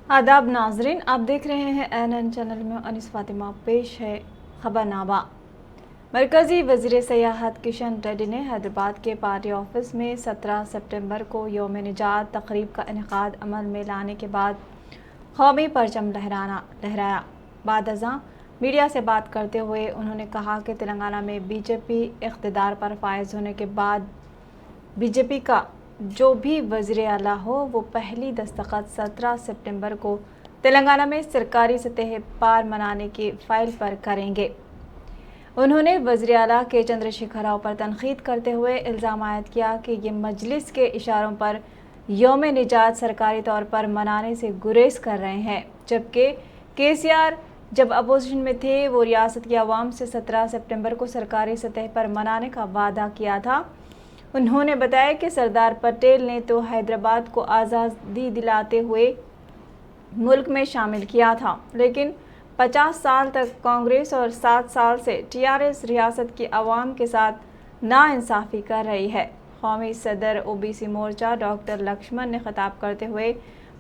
आदाब नाजरीन, आप देख रहे हैं एनएन चैनल में अनिस फातिमा। पेश है खबरनामा। मरकज़ी वज़ीर सयाहत किशन रेड्डी ने हैदराबाद के पार्टी ऑफिस में 17 सितंबर को यौम निजात तकरीब का इनेकाद अमल में लाने के बाद कौमी परचम लहराया। बाद अज़ां मीडिया से बात करते हुए उन्होंने कहा कि तेलंगाना में बीजेपी इक़्तिदार पर फायज़ होने के बाद बीजेपी का जो भी वज़ीर आला हो वो पहली दस्तखत 17 सितंबर को तेलंगाना में सरकारी सतह पार मनाने की फ़ाइल पर करेंगे। उन्होंने वज़ीर आला के चंद्रशेखर राव पर तनक़ीद करते हुए इल्ज़ाम आयद किया कि ये मजलिस के इशारों पर यौम निजात सरकारी तौर पर मनाने से गुरेज कर रहे हैं, जबकि KCR जब अपोजिशन में थे वो रियासत की आवाम से 17 सितंबर को सरकारी सतह पर मनाने का वादा किया था। उन्होंने बताया कि सरदार पटेल ने तो हैदराबाद को आज़ादी दिलाते हुए मुल्क में शामिल किया था, लेकिन 50 साल तक कांग्रेस और 7 साल से TRS रियासत की आवाम के साथ नाइंसाफ़ी कर रही है। कौमी सदर OBC मोर्चा डॉक्टर लक्ष्मण ने खिताब करते हुए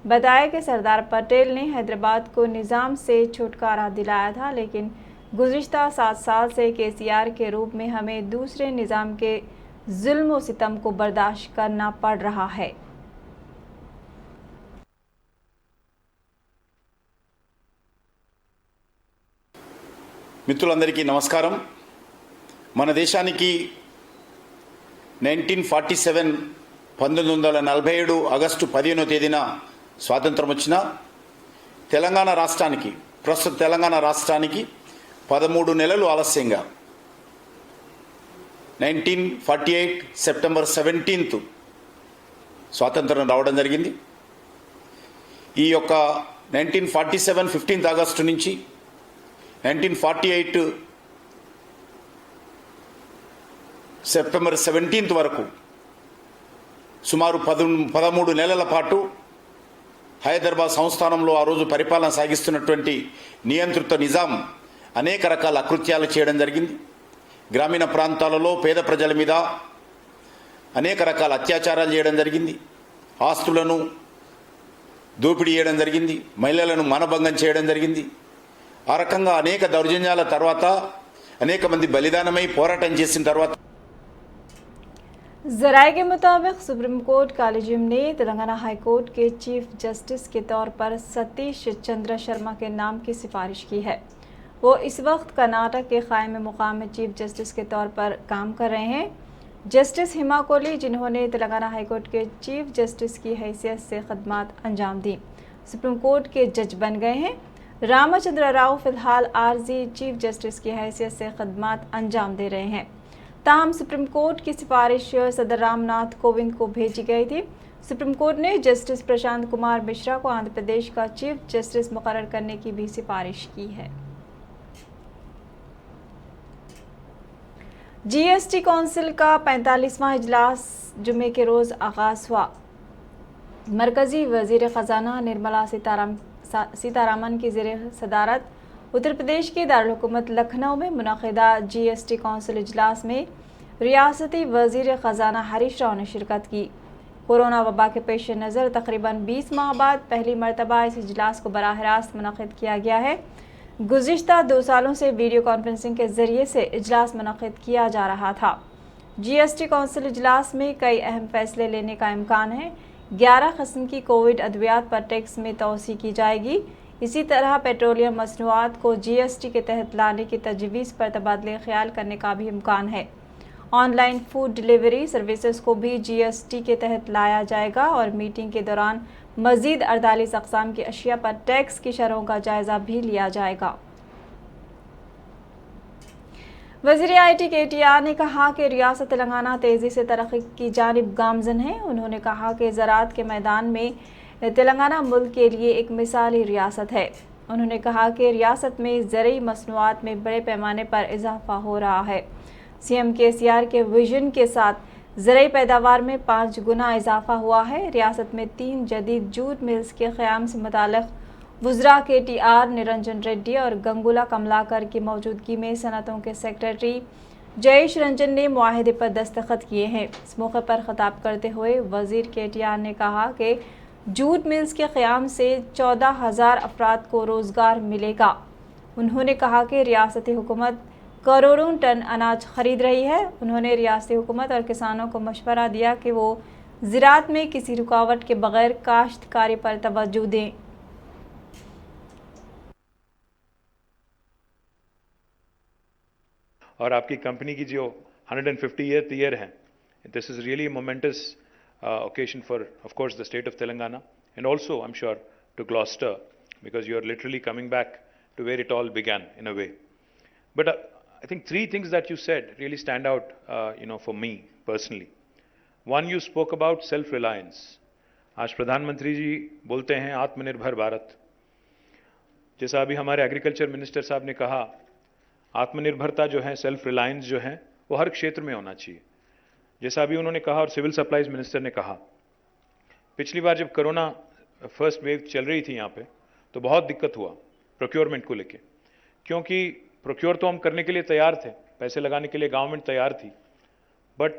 बताया कि सरदार पटेल ने हैदराबाद को निज़ाम से छुटकारा दिलाया था, लेकिन गुज़िश्ता 7 साल से KCR के रूप में हमें दूसरे निज़ाम के जुल्म व सितम को बर्दाश्त करना पड़ रहा है। మిత్రులందరికీ నమస్కారం। మన దేశానికి 1947 ఆగస్టు 15వ తేదీన స్వాతంత్రం వచ్చిన ప్రస్తుత తెలంగాణ రాష్ట్రానికి 13 నెలలు ఆలస్యంగా 1948 సెప్టెంబర్ 17th స్వాతంత్రం రావడం జరిగింది। ఈ యొక్క 1947 15th ఆగస్టు నుంచి 1948 సెప్టెంబర్ 17th వరకు సుమారు 13 నెలల పాటు హైదరాబాద్ సంస్థానంలో ఆ రోజు పరిపాలన సాగిస్తున్నటువంటి నియంత్రిత నిజాం అనేక రకాల అకృత్యాలు చేయడం జరిగింది। గ్రామీణ ప్రాంతాలలో పేద ప్రజల మీద అనేక రకాల అత్యాచారాలు చేయడం జరిగింది। ఆస్తులను దోపిడీ చేయడం జరిగింది। మహిళలను మానభంగం చేయడం జరిగింది। ఆ రకంగా అనేక దౌర్జన్యాల తర్వాత అనేక మంది బలిదానమై పోరాటం చేసిన తర్వాత ज़राए के मुताबिक सुप्रीम कोर्ट कॉलेजियम ने तेलंगाना हाई कोर्ट के चीफ जस्टिस के तौर पर सतीश चंद्र शर्मा के नाम की सिफारिश की है। वो इस वक्त कर्नाटक के क़ायम मुकाम में चीफ जस्टिस के तौर पर काम कर रहे हैं। जस्टिस हिमा कोहली, जिन्होंने तेलंगाना हाई कोर्ट के चीफ जस्टिस की हैसियत से खदमात अंजाम दी, सुप्रीम कोर्ट के जज बन गए हैं। रामचंद्र राव फ़िलहाल आर्जी चीफ जस्टिस की हैसियत से खदमात अंजाम दे रहे हैं। ताहम सुप्रीम कोर्ट की सिफारिश सदर रामनाथ कोविंद को भेजी गई थी। सुप्रीम कोर्ट ने जस्टिस प्रशांत कुमार मिश्रा को आंध्र प्रदेश का चीफ जस्टिस मुकर्रर करने की भी सिफारिश की है। GST काउंसिल का 45वां इजलास जुमे के रोज़ आगाज़ हुआ। मरकज़ी वज़ीर ख़जाना निर्मला सीतारामन की ज़ेर सदारत उत्तर प्रदेश के दारुल-हुकूमत लखनऊ में मुनक़िदा GST काउंसिल इजलास में रियासती वज़ीर ख़जाना हरीश राव ने शिरकत की। कोरोना वबा के पेश नज़र तकरीबन 20 माह बाद पहली मरतबा इस इजलास को बराह रास्त मुनक़िद किया गया है। गुज़िश्ता 2 सालों से वीडियो कॉन्फ्रेंसिंग के ज़रिए से इजलास मुनक़िद किया जा रहा था। GST काउंसिल इजलास में कई अहम फैसले लेने का इम्कान है। 11 किस्म की कोविड अद्वियात पर टैक्स में तोसी की जाएगी। इसी तरह पेट्रोलियम मसनूआत को GST के तहत लाने की तजवीज़ पर तबादले ख्याल करने का भी इम्कान है। ऑनलाइन फूड डिलीवरी सर्विसेज को भी GST के तहत लाया जाएगा और मीटिंग के दौरान मज़ीद 48 अक़साम की अशिया पर टैक्स की शरहों का जायज़ा भी लिया जाएगा। वज़ीर IT KTR ने कहा कि रियासत तेलंगाना तेज़ी से तरक्की की जानिब गामज़न है। उन्होंने कहा कि ज़राअत के मैदान में तेलंगाना मुल्क के लिए एक मिसाली रियासत है। उन्होंने कहा कि रियासत में ज़रई मसनूआत में बड़े पैमाने पर इजाफ़ा हो रहा है। CM KCR के विजन के साथ ज़रई पैदावार में 5 गुना इजाफ़ा हुआ है। रियासत में 3 जदीद जूट मिल्स के क़याम से मुताल्लिक़ वुज़रा KTR निरंजन रेड्डी और गंगुला कमलाकर की मौजूदगी में सनतों के सेक्रेटरी जयेश रंजन ने मुआहदे पर दस्तखत किए हैं। इस मौके पर ख़िताब करते हुए वज़ीर KTR ने कहा कि जूट मिल्स के क़याम से 14,000 अफराद को रोज़गार मिलेगा। उन्होंने कहा कि रियासती हुकूमत करोड़ों टन अनाज खरीद रही है। उन्होंने रियासती हुकूमत और किसानों को मशवरा दिया कि वो ज़राअत में किसी रुकावट के बगैर काश्तकारी पर तवज्जो दें। और आपकी कंपनी की जो 150th ईयर है, this is really moments occasion for, of course, the state of Telangana, and also, I'm sure, to Gloucester, because you're literally coming back to where it all began in a way. But I think three things that you said really stand out, for me personally. One, you spoke about self-reliance. आज प्रधानमंत्री जी बोलते हैं आत्मनिर्भर भारत। जैसा अभी हमारे agriculture minister साहब ने कहा, आत्मनिर्भरता जो है, सेल्फ रिलायंस जो है, वो हर क्षेत्र में होना चाहिए। जैसा अभी उन्होंने कहा और सिविल सप्लाईज मिनिस्टर ने कहा, पिछली बार जब कोरोना फर्स्ट वेव चल रही थी यहाँ पे, तो बहुत दिक्कत हुआ प्रोक्योरमेंट को लेके, क्योंकि प्रोक्योर तो हम करने के लिए तैयार थे, पैसे लगाने के लिए गवर्नमेंट तैयार थी, बट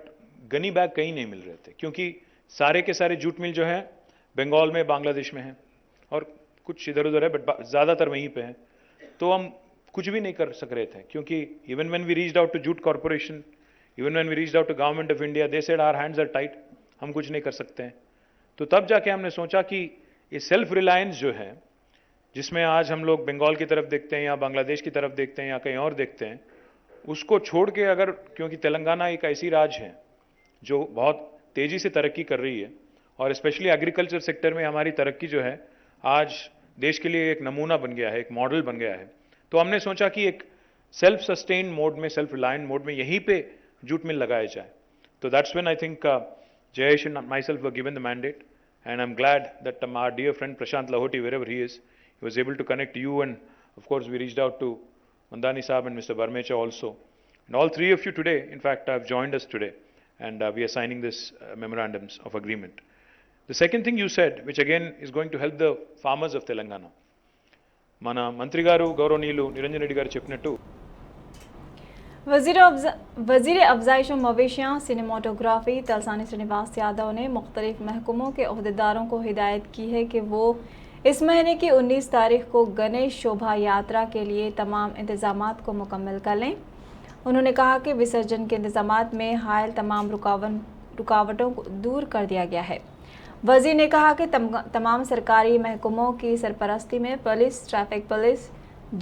गनी बैग कहीं नहीं मिल रहे थे, क्योंकि सारे के सारे जूट मिल जो है बंगाल में, बांग्लादेश में है, और कुछ इधर उधर है, बट ज़्यादातर वहीं पे है। तो हम कुछ भी नहीं कर सक रहे थे, क्योंकि even when we reached out to jute corporation, even when we reached out to government of India, they said our hands are tight, हम कुछ नहीं कर सकते हैं। तो तब जाके हमने सोचा कि ये सेल्फ रिलायंस जो है, जिसमें आज हम लोग बंगाल की तरफ देखते हैं या बांग्लादेश की तरफ देखते हैं या कहीं और देखते हैं, उसको छोड़ के अगर, क्योंकि तेलंगाना एक ऐसी राज्य है जो बहुत तेज़ी से तरक्की कर रही है, और स्पेशली एग्रीकल्चर सेक्टर में हमारी तरक्की जो है आज देश के लिए एक नमूना बन गया है, एक मॉडल बन गया है। तो हमने सोचा कि एक सेल्फ सस्टेन मोड में, सेल्फ रिलायंट मोड में यहीं पे जूट मिल लगाया जाए। तो that's when I think Jayesh and myself were given the mandate, and I'm glad that our dear friend Prashant Lahoti, wherever he is, he was able to connect you, and of course we reached out to Mandani Saab and Mr. Barmecha also. And all three of you today, in fact, have joined us today, and we are signing this memorandums of agreement. The second thing you said, which again is going to help the farmers of Telangana, మన మంత్రి గారు గౌరవనీయులు నిరంజన్ రెడ్డి గారు చెప్పినట్టు, वज़ीर अफ़ज़ाइश मवेशियाँ cinematography Talsania Srinivas Yadav ने मुख्तलिफ महकमों के अहदेदारों को हिदायत की है कि वो इस महीने की 19 तारीख को गणेश शोभा यात्रा के लिए तमाम इंतज़ामात को मुकम्मल कर लें। उन्होंने कहा कि विसर्जन के इंतज़ामात में हायल तमाम रुकावटों को दूर कर दिया गया है। वज़ीर ने कहा कि तमाम सरकारी महकमों की सरपरस्ती में police, traffic police,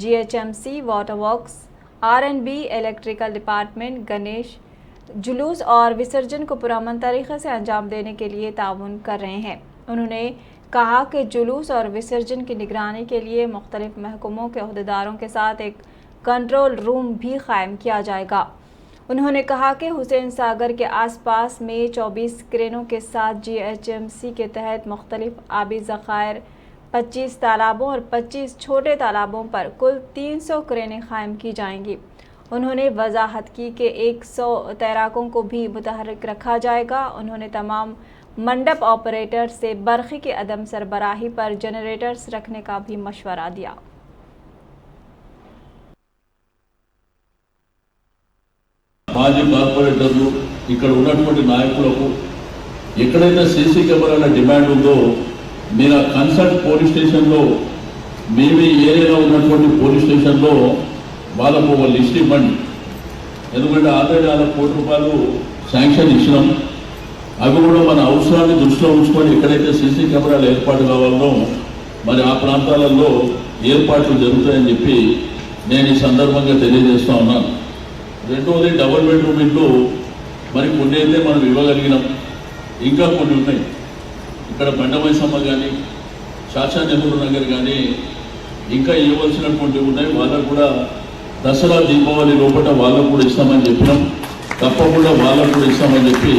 GHMC, water works, R&B, electrical department Ganesh जुलूस और विसर्जन को पुरअमन तरीक़े से अंजाम देने के लिए ताउन कर रहे हैं। उन्होंने कहा कि जुलूस और विसर्जन की निगरानी के लिए मुख्तलिफ महकमों के अहदेदारों के साथ एक कंट्रोल रूम भी कायम किया जाएगा। उन्होंने कहा कि हुसैन सागर के आसपास में 24 क्रेनों के साथ GHMC के तहत मुख्तलिफ आबी ज़खायर, 25 तालाबों और 25 छोटे तालाबों पर कुल 300 क्रेनें कायम की जाएंगी। उन्होंने वजाहत की कि 100 तैराकों को भी मुतहर्रिक रखा जाएगा। उन्होंने तमाम मंडप ऑपरेटर से बरक़ी की अदम सरबराही पर जनरेटर्स रखने का भी मशवरा दिया। మాజీ కార్పొరేటర్లు ఇక్కడ ఉన్నటువంటి నాయకులకు ఎక్కడైతే సీసీ కెమెరాల డిమాండ్ ఉందో మీరు ఆ కన్సల్ట్ పోలీస్ స్టేషన్లో మీ ఏరియాలో ఉన్నటువంటి పోలీస్ స్టేషన్లో వాళ్ళకు ఒక లిస్ట్ ఇవ్వండి. ఎందుకంటే ఆల్రెడీ వాళ్ళ ₹1,00,00,000 శాంక్షన్ ఇచ్చినాం. అవి కూడా మన అవసరాన్ని దృష్టిలో ఉంచుకొని ఎక్కడైతే సీసీ కెమెరాలు ఏర్పాటు కావాలనో మరి ఆ ప్రాంతాలలో ఏర్పాట్లు జరుగుతాయని చెప్పి నేను ఈ సందర్భంగా తెలియజేస్తా ఉన్నాను. రెండోది డబుల్ బెడ్రూమ్ ఇంట్లో మరి కొన్ని అయితే మనం ఇవ్వగలిగినాం, ఇంకా కొన్ని ఉన్నాయి. ఇక్కడ బండమైసమ్మ కానీ, చాచా నెహ్రూ నగర్ కానీ ఇంకా ఇవ్వవలసినటువంటి ఉన్నాయి. వాళ్ళకు కూడా దసరా దీపావళి లోపల వాళ్ళకు కూడా ఇస్తామని చెప్పినాం. తప్పకుండా వాళ్ళకు కూడా ఇస్తామని చెప్పి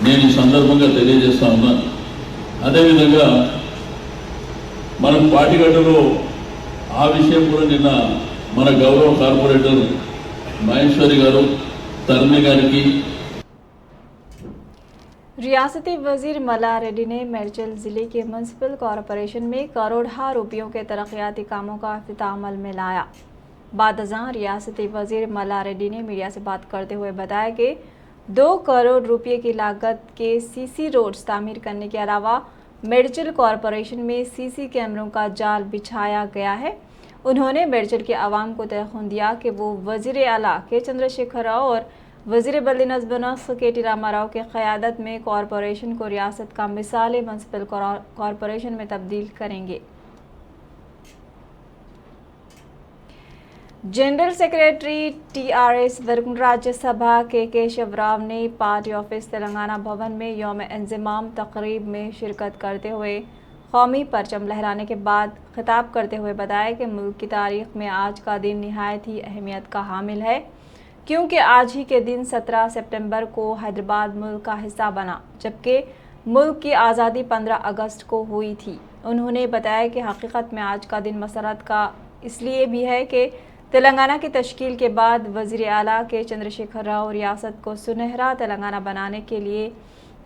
నేను ఈ సందర్భంగా తెలియజేస్తా ఉన్నాను. అదేవిధంగా మన పాటిగడ్డలో ఆ విషయం కూడా నిన్న మన గౌరవ కార్పొరేటర్ महेश्वरी गारू तरनी गारी की। रियासती वजीर मल्ला रेड्डी ने मेडचल ज़िले के म्यूनसिपल कॉरपोरेशन में करोड़ों रुपयों के तरक्याती कामों का इफ्तिताह अमल में लाया। बादज़ां रियासती वजीर मल्ला रेड्डी ने मीडिया से बात करते हुए बताया कि 2 करोड़ रुपये की लागत के CC रोड्स तामीर करने के अलावा मेडचल कॉरपोरेशन में सीसी कैमरों का जाल बिछाया गया है। उन्होंने मेडचल के आवाम को तयख़ुन दिया कि वो वज़ीर आला के चंद्रशेखर राव और वज़ीर बल्दी नज़्म नस्क के टी रामाराव की क़यादत में कॉरपोरेशन को रियासत का मिसाली म्यूनसिपल कॉरपोरेशन में तब्दील करेंगे। जनरल सेक्रेटरी टीआरएस वर्ग राज्यसभा के केशव राव ने पार्टी ऑफिस तेलंगाना भवन में यौम इंज़माम तकरीब में शिरकत करते हुए कौमी परचम लहराने के बाद खिताब करते हुए बताया कि मुल्क की तारीख में आज का दिन निहायत ही अहमियत का हामिल है, क्योंकि आज ही के दिन 17 सितंबर को हैदराबाद मुल्क का हिस्सा बना, जबकि मुल्क की आज़ादी 15 अगस्त को हुई थी। उन्होंने बताया कि हकीकत में आज का दिन मसरत का इसलिए भी है कि तेलंगाना की तश्कील के बाद वज़ीर आला के चंद्रशेखर राव रियासत को सुनहरा तेलंगाना बनाने के लिए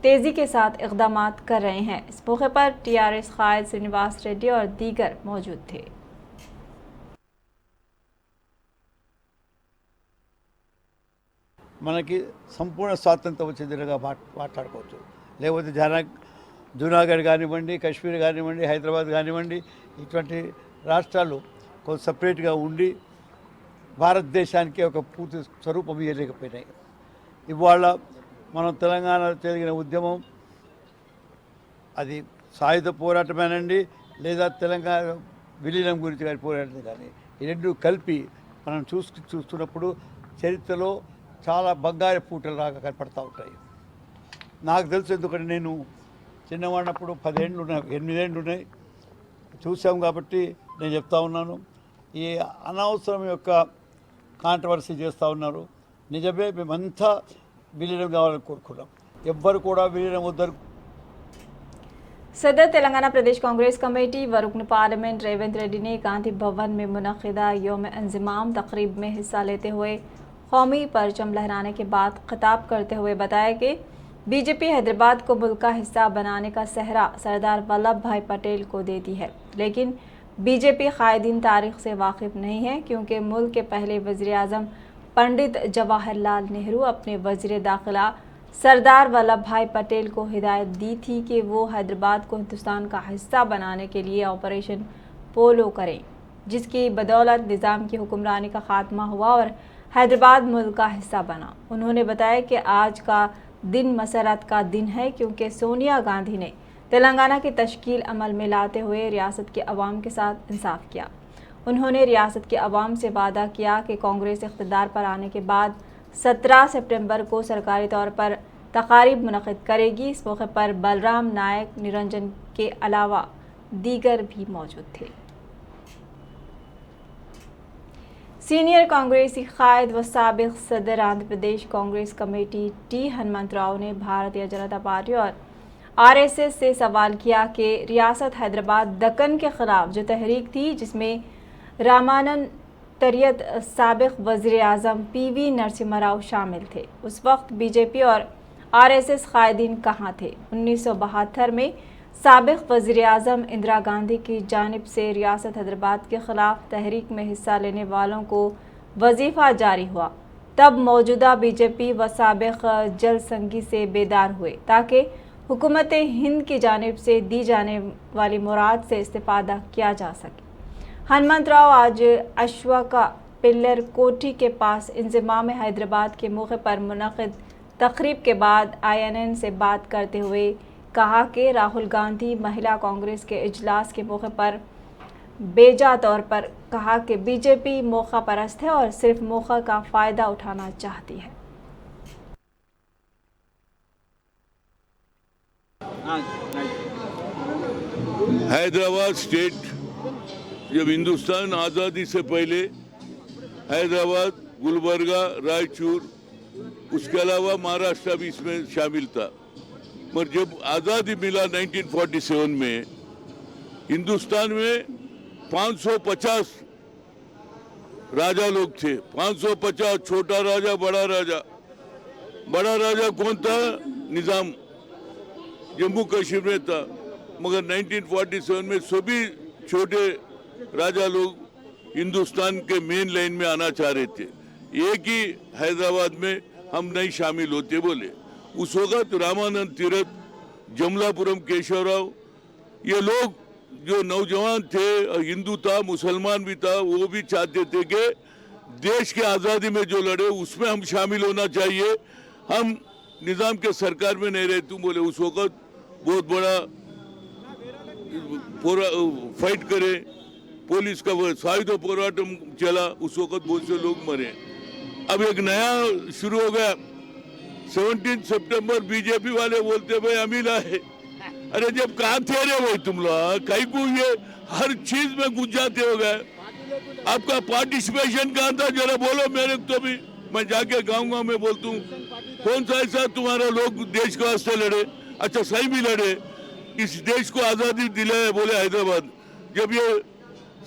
तेज़ी के साथ इक़दामात कर रहे हैं। इस मौके पर टीआरएस क़ायद श्रीनिवास रेड्डी और दीगर मौजूद थे। మనకి సంపూర్ణ స్వాతంత్రం వచ్చే దినగా మాట్లాడుకోవచ్చు. లేకపోతే జూనాగఢ్ కానివ్వండి, కశ్మీర్ కానివ్వండి, హైదరాబాద్ కానివ్వండి, ఇటువంటి రాష్ట్రాలు కొంచెం సపరేట్గా ఉండి భారతదేశానికి ఒక పూర్తి స్వరూపం ఇవ్వలేకపోయినాయి. ఇవాళ మనం తెలంగాణ జరిగిన ఉద్యమం అది సాయుధ పోరాటమేనండి, లేదా తెలంగాణ విలీనం గురించి కానీ పోరాటం కానీ, ఈ రెండు కలిపి మనం చూస్తున్నప్పుడు చరిత్రలో చాలా బంగారు పూటలాగా కనపడతా ఉంటాయి. నాకు తెలుసు, ఎందుకంటే నేను చిన్నవాడినప్పుడు 10 ఏళ్ళు ఉన్నాయి, 8 ఏళ్ళు ఉన్నాయి, చూసాం కాబట్టి నేను చెప్తా ఉన్నాను. ఈ అనవసరం యొక్క కాంట్రవర్సీ చేస్తూ ఉన్నారు. నిజమే, మేమంతా విలీనం కావాలని కోరుకున్నాం. ఎవ్వరు కూడా విలీనం వద్దరు. सदर तेलंगाना प्रदेश कांग्रेस कमेटी व रुकन पार्लियामेंट रेवंत रेड्डी ने गांधी भवन में मुनक़िदा यौम इंज़माम तकरीब में हिस्सा लेते हुए कौमी परचम लहराने के बाद खिताब करते हुए बताया कि बीजेपी हैदराबाद को मुल्क का हिस्सा बनाने का सहरा सरदार वल्लभ भाई पटेल को देती है, लेकिन बीजेपी कायदीन तारीख से वाकिफ़ नहीं है, क्योंकि मुल्क के पहले वज़ीर आज़म पंडित जवाहरलाल नेहरू अपने वज़ीर दाखिला सरदार वल्लभ भाई पटेल को हिदायत दी थी कि वो हैदराबाद को हिंदुस्तान का हिस्सा बनाने के लिए ऑपरेशन पोलो करें, जिसकी बदौलत निज़ाम की हुक्मरानी का खात्मा हुआ और हैदराबाद मुल्क का हिस्सा बना। उन्होंने बताया कि आज का दिन मसरत का दिन है, क्योंकि सोनिया गांधी ने तेलंगाना की तश्कील अमल में लाते हुए रियासत के अवाम के साथ इंसाफ किया। उन्होंने रियासत के अवाम से वादा किया कि कांग्रेस इक़्तिदार पर आने के बाद 17 सितंबर को सरकारी तौर पर तकारीब मुनक़िद करेगी। इस मौके पर बलराम नायक निरंजन के अलावा दीगर भी मौजूद थे। सीनियर कांग्रेसी क़ायद व साबिक़ सदर आंध्र प्रदेश कांग्रेस कमेटी टी हनुमंतराव ने भारतीय जनता पार्टी और आरएसएस से सवाल किया कि रियासत हैदराबाद दक्कन के ख़िलाफ़ जो तहरीक थी, जिसमें रामानंद तरियत साबिक़ वज़ीर आज़म पीवी नरसिम्हा राव शामिल थे, उस वक्त बीजेपी और आरएसएस क़ायदीन कहाँ थे। 1972 में साबिक़ वज़ीर आज़म इंदिरा गांधी की जानिब से रियासत हैदराबाद के ख़िलाफ़ तहरीक में हिस्सा लेने वालों को वजीफ़ा जारी हुआ, तब मौजूदा बीजेपी व साबिक़ जल संगी से बेदार हुए ताकि हुकूमत हिंद की जानिब से दी जाने वाली मुराद से इस्तेफ़ादा किया जा सके। हनुमंतराव आज अश्वका पिल्लर कोठी के पास इंज़माम हैदराबाद के मौके पर मुनक़िद तकरीब के बाद INN से बात करते हुए कहा कि राहुल गांधी महिला कांग्रेस के इजलास के मौके पर बेजा तौर पर कहा कि बीजेपी मौका परस्त है और सिर्फ मौका का फ़ायदा उठाना चाहती है। हैदराबाद स्टेट जब हिंदुस्तान आज़ादी से पहले हैदराबाद, गुलबर्गा, रायचूर, उसके अलावा महाराष्ट्र भी इसमें शामिल था। पर जब आज़ादी मिला 1947 में, हिंदुस्तान में 550 राजा लोग थे। 550, छोटा राजा, बड़ा राजा। बड़ा राजा कौन था? निज़ाम, जम्मू कश्मीर में था। मगर 1947 में सभी छोटे राजा लोग हिंदुस्तान के मेन लाइन में आना चाह रहे थे। एक ही हैदराबाद में हम नहीं शामिल होते बोले। उस वक्त रामानंद तीरथ, जमलापुरम केशवराव, ये लोग जो नौजवान थे, हिंदू था, मुसलमान भी था, वो भी चाहते थे कि देश की आज़ादी में जो लड़े उसमें हम शामिल होना चाहिए, हम निज़ाम के सरकार में नहीं रहे। तुम बोले उस वक़्त बहुत बड़ा फाइट करे, पुलिस का सायुध पोराटम चला, उस वक़्त बहुत से लोग मरे। अब एक नया शुरू हो गया, 17 सितंबर बीजेपी वाले बोलते भाई अमील आए। अरे जब कहाँ थे रे भाई तुम लोग, कहीं को ये हर चीज में घुस जाते हो गए। आपका पार्टिसिपेशन कहाँ था जरा बोलो मेरे को, तो भी मैं जाके गाँव में बोलता हूँ कौन सा ऐसा तुम्हारा लोग देश के वास्ते लड़े, अच्छा सही भी लड़े, इस देश को आजादी दिलाए। बोले हैदराबाद जब ये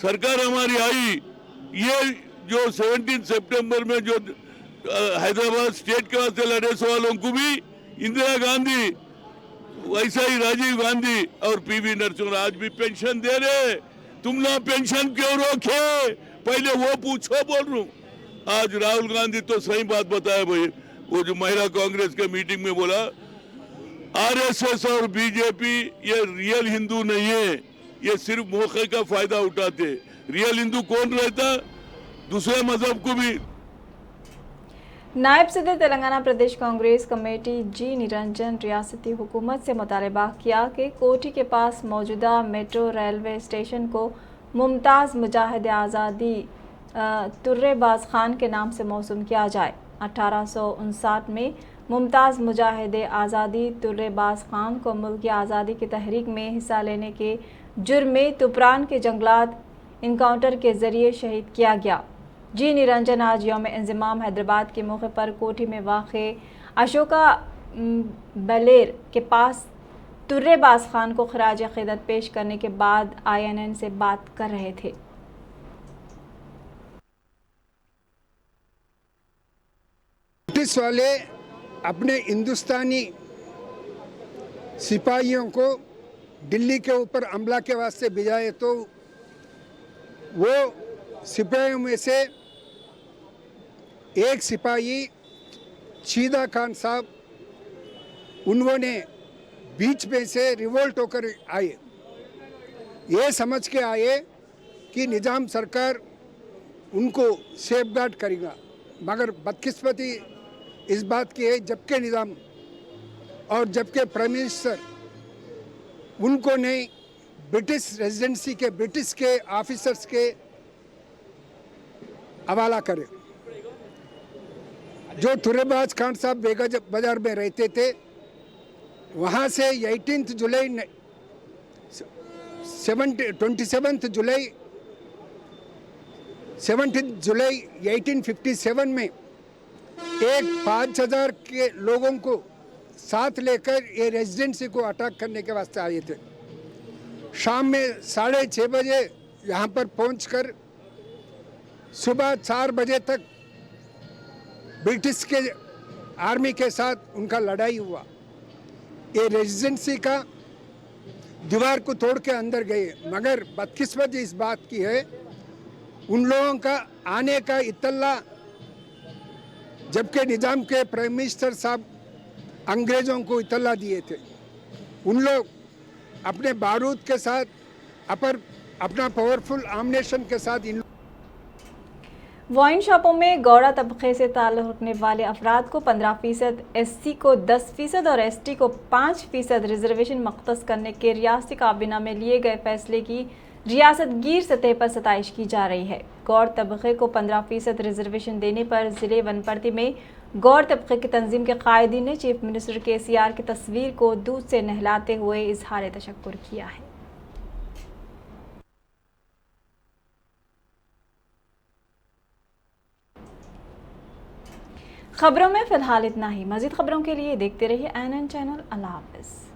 सरकार हमारी आई, ये जो 17 सितंबर में जो हैदराबाद स्टेट के वास्ते लड़े वालों को भी इंदिरा गांधी, वैसा ही राजीव गांधी और पीवी नरसिम्हा आज भी पेंशन दे रहे। तुम लोग पेंशन क्यों रोके, पहले वो पूछो बोल रहा हूँ। आज राहुल गांधी तो सही बात बताया भाई, वो जो महिला कांग्रेस के मीटिंग में बोला आरएसएस और बीजेपी ये रियल हिंदू नहीं है, ये सिर्फ मौके का फायदा उठाते। रियल हिंदू कौन रहता, दूसरे मजहब को भी। नायब सदर तेलंगाना प्रदेश कांग्रेस कमेटी जी निरंजन रियासती हुकूमत से मुतालबा किया कि कोठी के पास मौजूदा मेट्रो रेलवे स्टेशन को मुमताज़ मुजाहिद आज़ादी तुर्रेबाज खान के नाम से मौसूम किया जाए। 1859 में मुमताज़ मुजाहिद आज़ादी तुर्रेबाज खान को मुल्क की आज़ादी की तहरीक में हिस्सा लेने के जुर्म में तुपरान के जंगलात इनकाउंटर के ज़रिए शहीद किया गया। जी निरंजन आज यौम इंज़िमाम हैदराबाद के मौके पर कोठी में वाक़े अशोका बलेर के पास तुर्रेबाज खान को खराज अक़ीदत पेश करने के बाद INN से बात कर रहे थे। ब्रिटिश वाले अपने हिंदुस्तानी सिपाहियों को दिल्ली के ऊपर हमला के वास्ते भिजाए, तो वो सिपाहियों में से एक सिपाही शीदा खान साहब, उन्होंने बीच में से रिवोल्ट होकर आए, ये समझ के आए कि निज़ाम सरकार उनको सेफगार्ड करेगा। मगर बदकिस्मती इस बात की है जबकि निज़ाम और जबकि प्राइम मिनिस्टर उनको नहीं ब्रिटिश रेजिडेंसी के ब्रिटिश के ऑफिसर्स के हवाला करे। जो तुर्रेबाज खान साहब बेगा बाजार में रहते थे, वहाँ से 27 जुलाई 1857 में एक 5000 के लोगों को साथ लेकर ये रेजिडेंसी को अटैक करने के वास्ते आए थे। शाम में 6:30 बजे यहाँ पर पहुंचकर सुबह 4 बजे तक ब्रिटिश के आर्मी के साथ उनका लड़ाई हुआ। ये रेजिडेंसी का दीवार को तोड़ के अंदर गए, मगर बदकिस्मती इस बात की है उन लोगों का आने का इत्तला जबकि निज़ाम के प्राइम मिनिस्टर साहब अंग्रेज़ों को इत्तला दिए थे। उन लोग अपने बारूद के साथ अपना पावरफुल आर्मिनेशन के साथ इन वाइन शॉपों में गौड़ा तबके से ताल्लुक़ रखने वाले अफराद को 15%, SC को 10% और ST को 5% रिजर्वेशन मख्तस करने के रियासती काबीना में लिए गए फैसले की रियासत गिर सतह पर सताइश की जा रही है। गौर तबके को 15% रिजर्वेशन देने पर ज़िले वनपर्ती में गौर तबके की तंजीम के कायदीन ने चीफ मिनिस्टर KCR की तस्वीर को दूध से नहलाते हुए इजहार तशक्कुर किया है। खबरों में फिलहाल इतना ही। मज़ीद खबरों के लिए देखते रहिए ANN चैनल। अल्लाह हाफ़िज़।